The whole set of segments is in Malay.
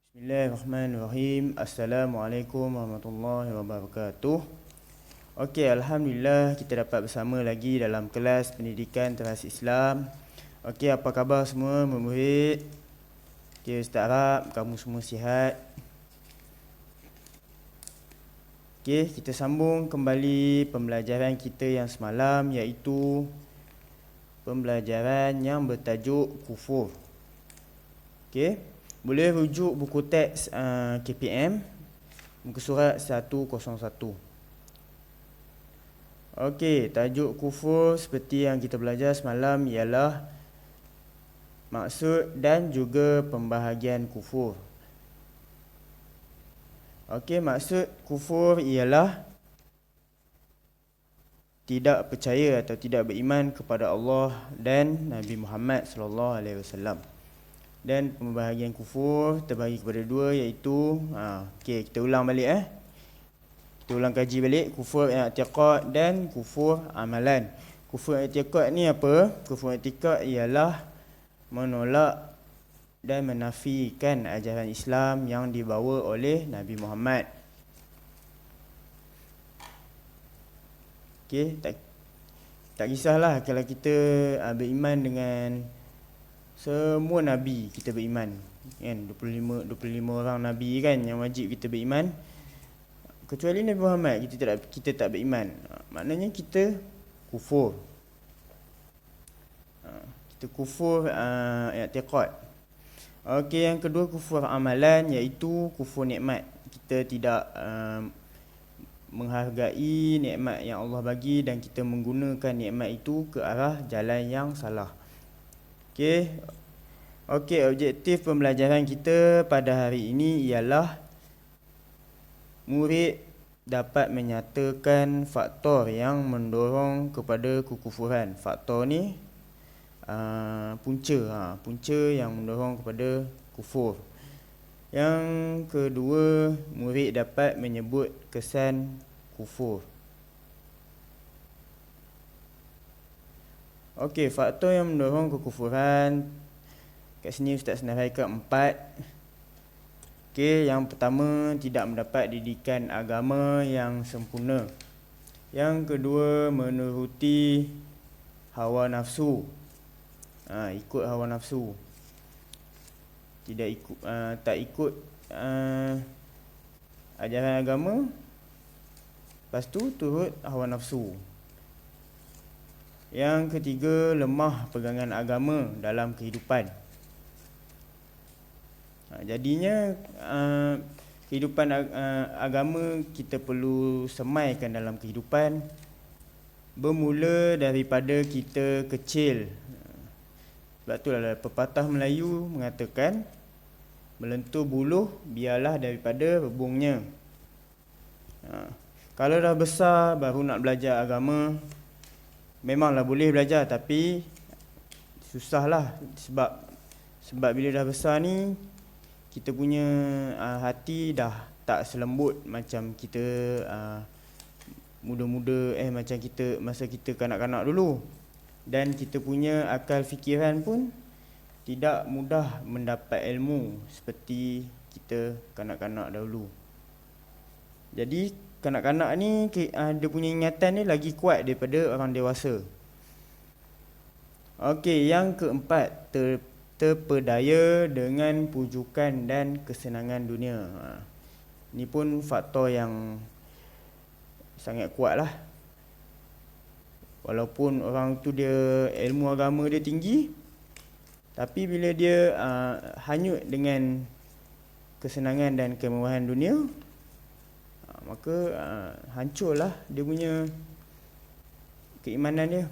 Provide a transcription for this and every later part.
Bismillahirrahmanirrahim. Assalamualaikum warahmatullahi wabarakatuh. Okey, alhamdulillah kita dapat bersama lagi dalam kelas pendidikan terhadap Islam. Okey, apa khabar semua murid? Okey, Ustaz harap kamu semua sihat. Okey, kita sambung kembali pembelajaran kita yang semalam, iaitu pembelajaran yang bertajuk kufur. Okey, boleh rujuk buku teks KPM muka surat 101. Okey, tajuk kufur seperti yang kita belajar semalam ialah maksud dan juga pembahagian kufur. Okey, maksud kufur ialah tidak percaya atau tidak beriman kepada Allah dan Nabi Muhammad sallallahu alaihi wasallam. Dan pembahagian kufur terbagi kepada dua, iaitu okey, kita ulang balik Kita ulang kaji balik kufur i'tiqad dan kufur amalan. Kufur i'tiqad ni apa? Kufur i'tiqad ialah menolak dan menafikan ajaran Islam yang dibawa oleh Nabi Muhammad. Okey, tak kisahlah kalau kita beriman dengan semua Nabi, kita beriman kan, 25 orang Nabi kan yang wajib kita beriman. Kecuali Nabi Muhammad kita tak beriman. Maknanya kita kufur. Kita kufur i'tiqad. Okey, yang kedua kufur amalan, iaitu kufur nikmat. Kita tidak menghargai nikmat yang Allah bagi dan kita menggunakan nikmat itu ke arah jalan yang salah. Okey, objektif pembelajaran kita pada hari ini ialah murid dapat menyatakan faktor yang mendorong kepada kekufuran. Faktor ni punca yang mendorong kepada kufur. Yang kedua, murid dapat menyebut kesan kufur. Okey, faktor yang mendorong kekufuran, kat sini Ustaz senaraikan 4. Okey, yang pertama, tidak mendapat didikan agama yang sempurna. Yang kedua, menuruti hawa nafsu. Ikut hawa nafsu. Tak ikut ajaran agama, lepas tu turut hawa nafsu. Yang ketiga, lemah pegangan agama dalam kehidupan. Jadinya kehidupan agama kita perlu semaikan dalam kehidupan, bermula daripada kita kecil. Sebab tu lah pepatah Melayu mengatakan, melentur buluh biarlah daripada rebungnya. Kalau dah besar baru nak belajar agama, memanglah boleh belajar, tapi susahlah. Sebab bila dah besar ni, kita punya hati dah tak selembut macam kita muda-muda macam kita masa kita kanak-kanak dulu. Dan kita punya akal fikiran pun tidak mudah mendapat ilmu seperti kita kanak-kanak dahulu. Jadi kanak-kanak ni dia punya ingatan ni lagi kuat daripada orang dewasa. Okey, yang keempat, terpedaya dengan pujukan dan kesenangan dunia. Ni pun faktor yang sangat kuat lah. Walaupun orang tu dia ilmu agama dia tinggi, tapi bila dia hanyut dengan kesenangan dan kemewahan dunia, maka hancurlah dia punya keimanan dia.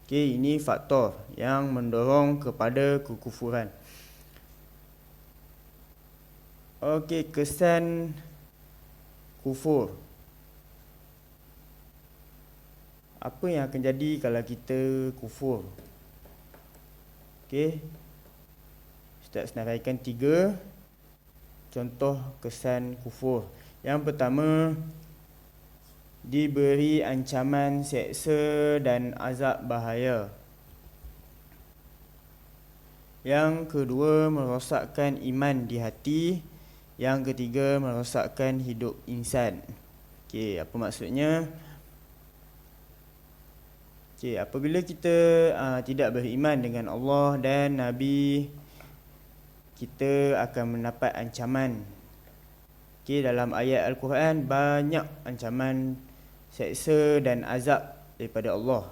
Okey, ini faktor yang mendorong kepada kekufuran. Okey, kesan kufur. Apa yang akan jadi kalau kita kufur? Okey, Ustaz senaraikan 3 contoh kesan kufur. Yang pertama, diberi ancaman seksa dan azab bahaya. Yang kedua, merosakkan iman di hati. Yang ketiga, merosakkan hidup insan. Okey, apa maksudnya? Okey, apabila kita tidak beriman dengan Allah dan Nabi, kita akan mendapat ancaman. Okey, dalam ayat Al-Quran banyak ancaman seksa dan azab daripada Allah.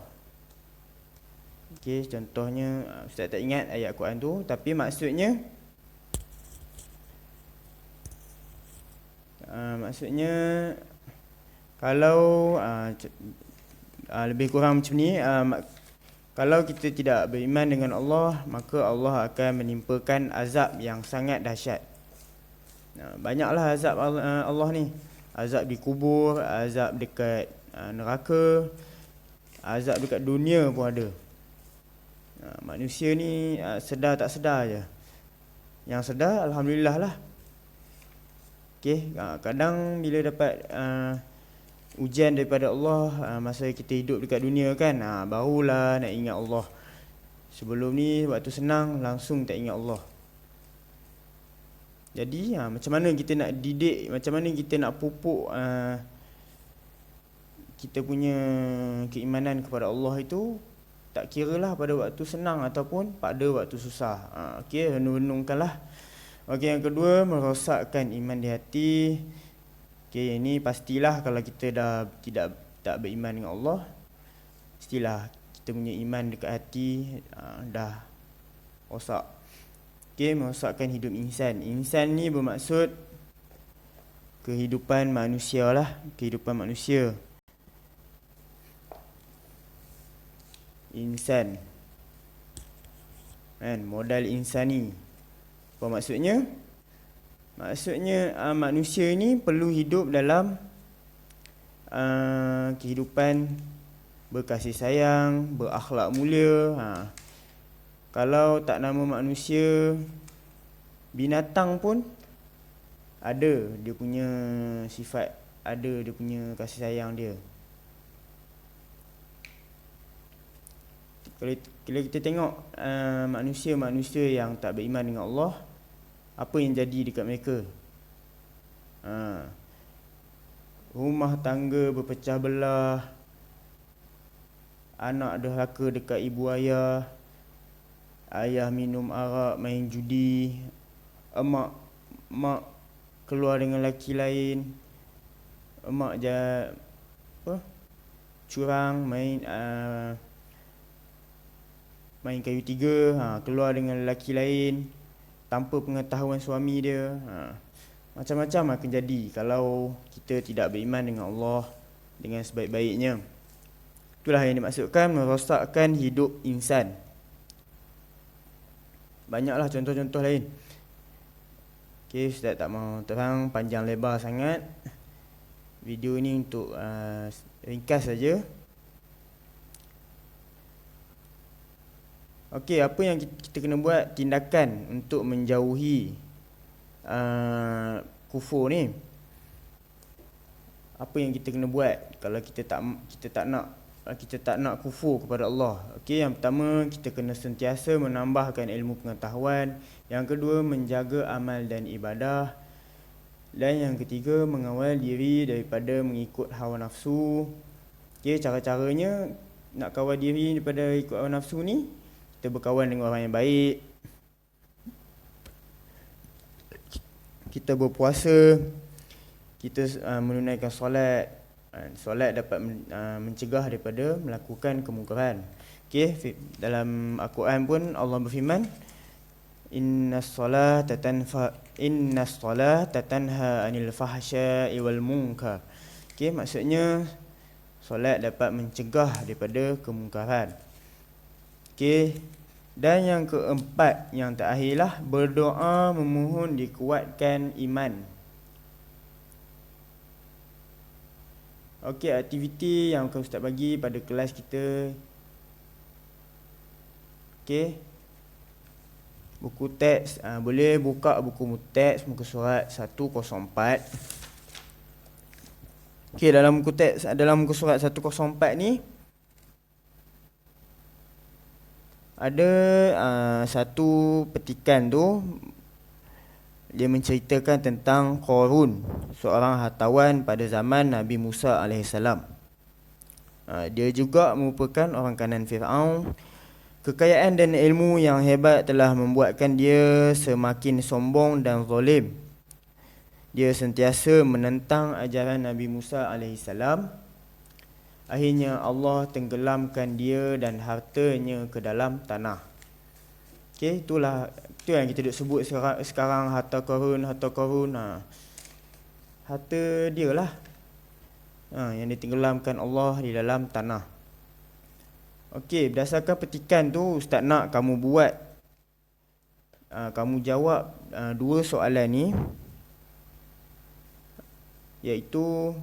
Okey, contohnya Ustaz tak ingat ayat Al-Quran tu, tapi maksudnya kalau lebih kurang macam ni, kalau kita tidak beriman dengan Allah, maka Allah akan menimpakan azab yang sangat dahsyat. Banyaklah azab Allah ni. Azab di kubur, azab dekat neraka, azab dekat dunia pun ada. Manusia ni sedar tak sedar je. Yang sedar, alhamdulillah lah. Okay, kadang bila dapat ujian daripada Allah masa kita hidup dekat dunia kan, barulah nak ingat Allah. Sebelum ni waktu senang langsung tak ingat Allah. Jadi macam mana kita nak didik, macam mana kita nak pupuk kita punya keimanan kepada Allah itu, tak kira lah pada waktu senang ataupun pada waktu susah. Okay, renung-renungkanlah. Okay, yang kedua, merosakkan iman di hati. Okay, ini pastilah kalau kita dah tak beriman dengan Allah, pastilah kita punya iman dekat hati dah rosak. Okay, merosakkan hidup insan. Insan ni bermaksud kehidupan manusia lah, kehidupan manusia. Insan kan, modal insani. Apa maksudnya? Maksudnya manusia ni perlu hidup dalam kehidupan berkasih sayang, berakhlak mulia. Kalau tak nama manusia, binatang pun ada dia punya sifat, ada dia punya kasih sayang dia. Kalau kita tengok manusia-manusia yang tak beriman dengan Allah, apa yang jadi dekat mereka? Rumah tangga berpecah belah, anak derhaka dekat ibu ayah, ayah minum arak, main judi, mak keluar dengan lelaki lain, mak curang, main kayu tiga, keluar dengan lelaki lain tanpa pengetahuan suami dia. Macam-macam akan jadi kalau kita tidak beriman dengan Allah dengan sebaik-baiknya. Itulah yang dimaksudkan merosakkan hidup insan. Banyaklah contoh-contoh lain. Okay, Ustaz tak mau terang panjang lebar sangat. Video ni untuk ringkas saja. Okey, apa yang kita kena buat tindakan untuk menjauhi kufur ni? Apa yang kita kena buat kalau kita tak nak kufur kepada Allah? Okey, yang pertama kita kena sentiasa menambahkan ilmu pengetahuan. Yang kedua, menjaga amal dan ibadah. Dan yang ketiga, mengawal diri daripada mengikut hawa nafsu. Okey, cara-caranya nak kawal diri daripada ikut hawa nafsu ni, kita berkawan dengan orang yang baik, kita berpuasa, kita menunaikan solat. Solat dapat mencegah daripada melakukan kemungkaran. Okey, dalam Al-Quran pun Allah berfirman, Innas salata tanha 'anil fahsya'i wal munkar. Okey, maksudnya solat dapat mencegah daripada kemungkaran. Okey, dan yang keempat, yang terakhirlah, berdoa memohon dikuatkan iman. Okey, aktiviti yang akan Ustaz bagi pada kelas kita. Okey, buku teks, boleh buka buku teks muka surat 104. Okey, dalam buku teks, dalam muka surat 104 ni ada satu petikan tu, dia menceritakan tentang Qarun, seorang hartawan pada zaman Nabi Musa AS. Dia juga merupakan orang kanan Fir'aun. Kekayaan dan ilmu yang hebat telah membuatkan dia semakin sombong dan zalim. Dia sentiasa menentang ajaran Nabi Musa AS. Akhirnya Allah tenggelamkan dia dan hartanya ke dalam tanah. Okey, itu yang kita duk sebut sekarang harta Qarun. Harta dia lah. Yang ditenggelamkan Allah di dalam tanah. Okey, berdasarkan petikan tu, Ustaz nak kamu buat, kamu jawab dua soalan ni, iaitu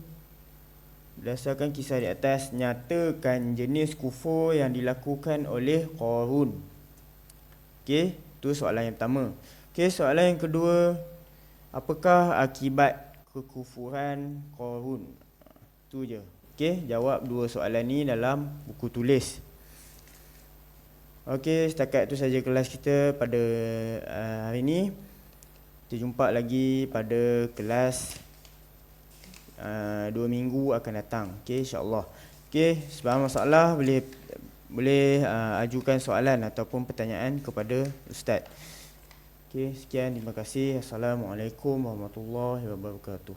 berdasarkan kisah di atas, nyatakan jenis kufur yang dilakukan oleh Qarun. Okey, tu soalan yang pertama. Okey, soalan yang kedua, apakah akibat kekufuran Qarun? Tu je. Okey, jawab dua soalan ni dalam buku tulis. Okey, setakat tu saja kelas kita pada hari ni. Kita jumpa lagi pada kelas 2 minggu akan datang. Okey, insya-Allah. Okey, sebab masalah boleh ajukan soalan ataupun pertanyaan kepada ustaz. Okey, sekian, terima kasih. Assalamualaikum warahmatullahi wabarakatuh.